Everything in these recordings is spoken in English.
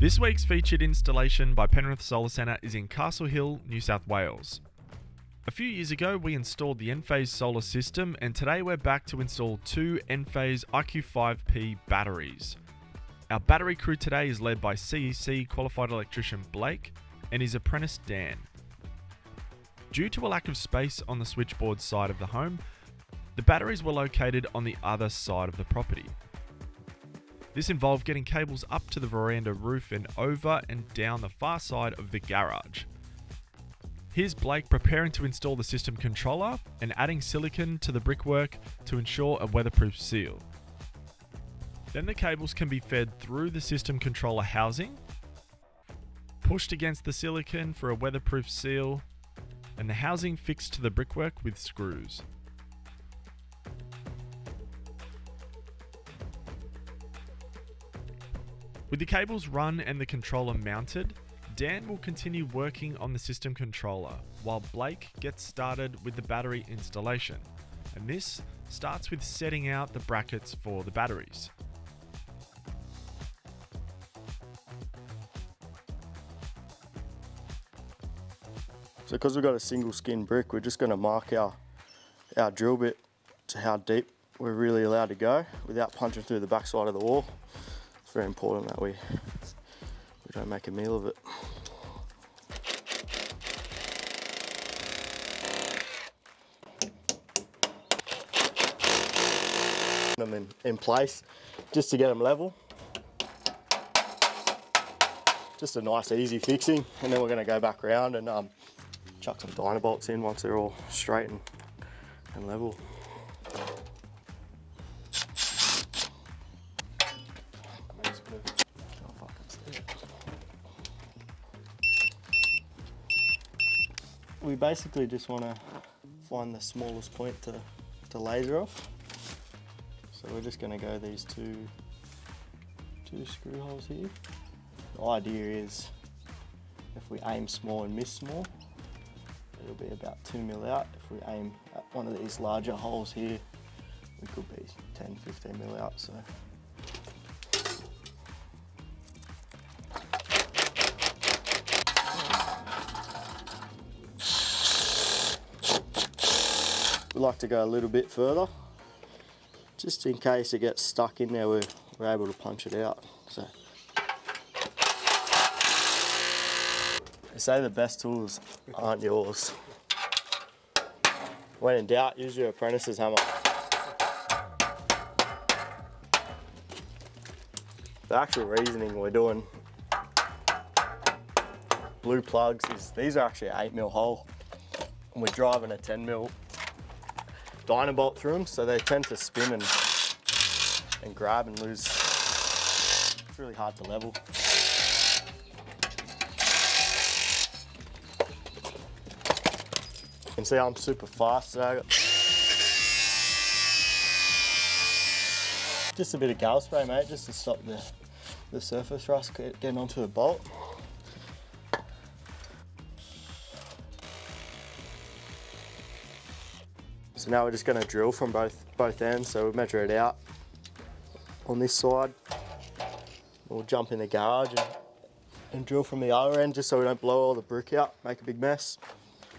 This week's featured installation by Penrith Solar Center is in Castle Hill, New South Wales. A few years ago we installed the Enphase solar system, and today we're back to install two Enphase IQ5P batteries. Our battery crew today is led by CEC qualified electrician Blake and his apprentice Dan. Due to a lack of space on the switchboard side of the home, the batteries were located on the other side of the property. This involved getting cables up to the veranda roof and over and down the far side of the garage. Here's Blake preparing to install the system controller and adding silicone to the brickwork to ensure a weatherproof seal. Then the cables can be fed through the system controller housing, pushed against the silicone for a weatherproof seal, and the housing fixed to the brickwork with screws. With the cables run and the controller mounted, Dan will continue working on the system controller while Blake gets started with the battery installation, and this starts with setting out the brackets for the batteries. So because we've got a single skin brick, we're just going to mark our drill bit to how deep we're really allowed to go without punching through the back side of the wall. It's very important that we don't make a meal of it. Them in place just to get them level. Just a nice easy fixing, and then we're going to go back around and chuck some dynabolts in once they're all straight and level. We basically just want to find the smallest point to laser off. So we're just going to go these two screw holes here. The idea is if we aim small and miss small, it'll be about 2 mil out. If we aim at one of these larger holes here, we could be 10, 15 mil out. So we like to go a little bit further, just in case it gets stuck in there, we're able to punch it out. So they say the best tools aren't yours. When in doubt, use your apprentice's hammer. The actual reasoning we're doing blue plugs is these are actually an 8 mil hole, and we're driving a 10 mil dynabolt through them, so they tend to spin and grab and lose. It's really hard to level. You can see I'm super fast, so I got just a bit of gal spray, mate, just to stop the surface rust getting onto the bolt. So now we're just going to drill from both ends, so we'll measure it out on this side. We'll jump in the garage and drill from the other end, just so we don't blow all the brick out, make a big mess.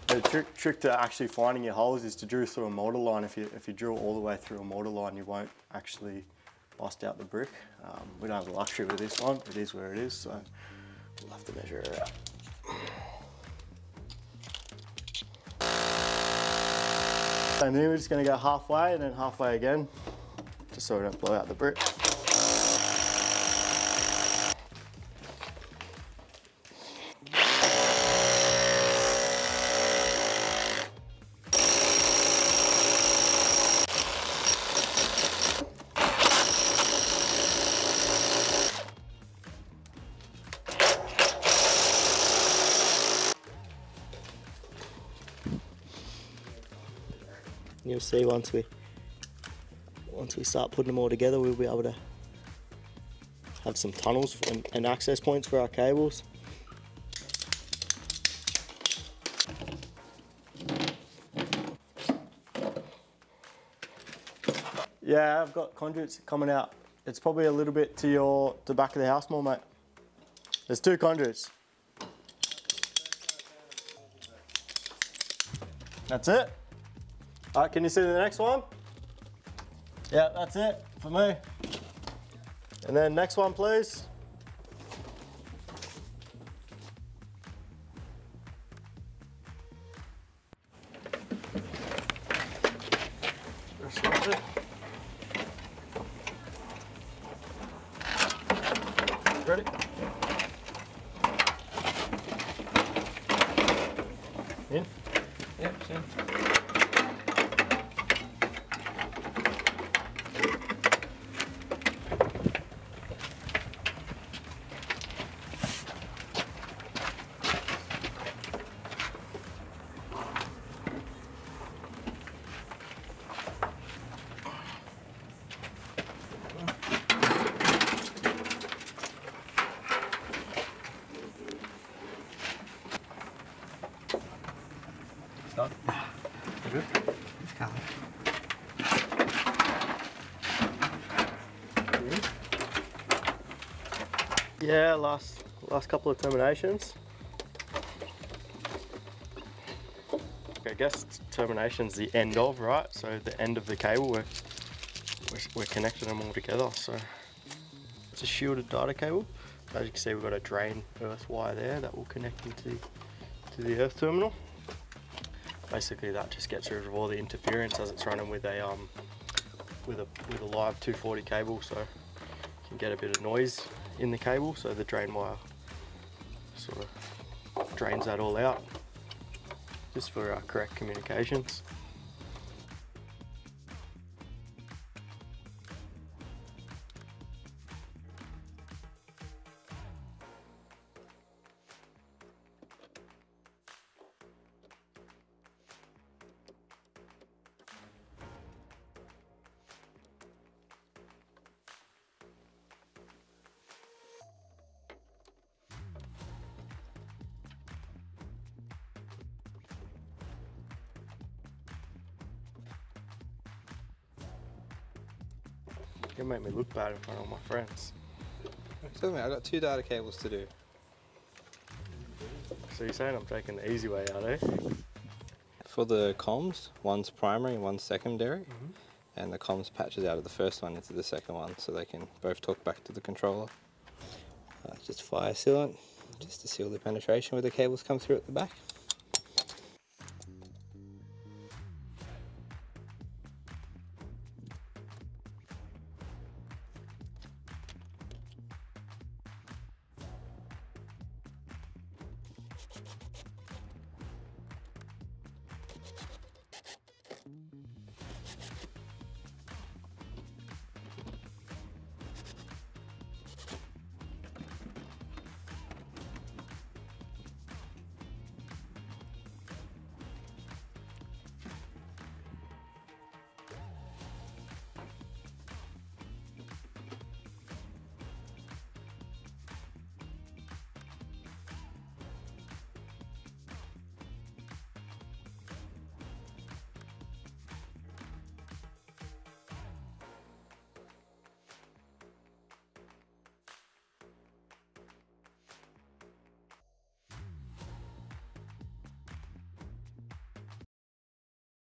The trick to actually finding your holes is to drill through a mortar line. If you drill all the way through a mortar line, you won't actually bust out the brick. We don't have the luxury with this one. It is where it is, so we'll have to measure it out. And then we're just going to go halfway and then halfway again, just so we don't blow out the brick. You'll see once we start putting them all together, we'll be able to have some tunnels and access points for our cables. Yeah, I've got conduits coming out. It's probably a little bit to the back of the house more, mate. There's 2 conduits. That's it. All right, can you see the next one? Yeah, that's it for me. And then next one, please. Ready? In? Yep, it's in. Done. Good. It's covered. Yeah, last couple of terminations. I guess termination's the end of, right? So the end of the cable, we're connecting them all together. So it's a shielded data cable. As you can see, we've got a drain earth wire there that will connect into the earth terminal. Basically, that just gets rid of all the interference as it's running with a live 240 cable, so you can get a bit of noise in the cable. So the drain wire sort of drains that all out, just for correct communications. You make me look bad in front of my friends. Tell me, I got 2 data cables to do. So you're saying I'm taking the easy way out, eh? For the comms, one's primary and one's secondary, and the comms patches out of the first one into the second one, so they can both talk back to the controller. Just fire sealant, just to seal the penetration where the cables come through at the back.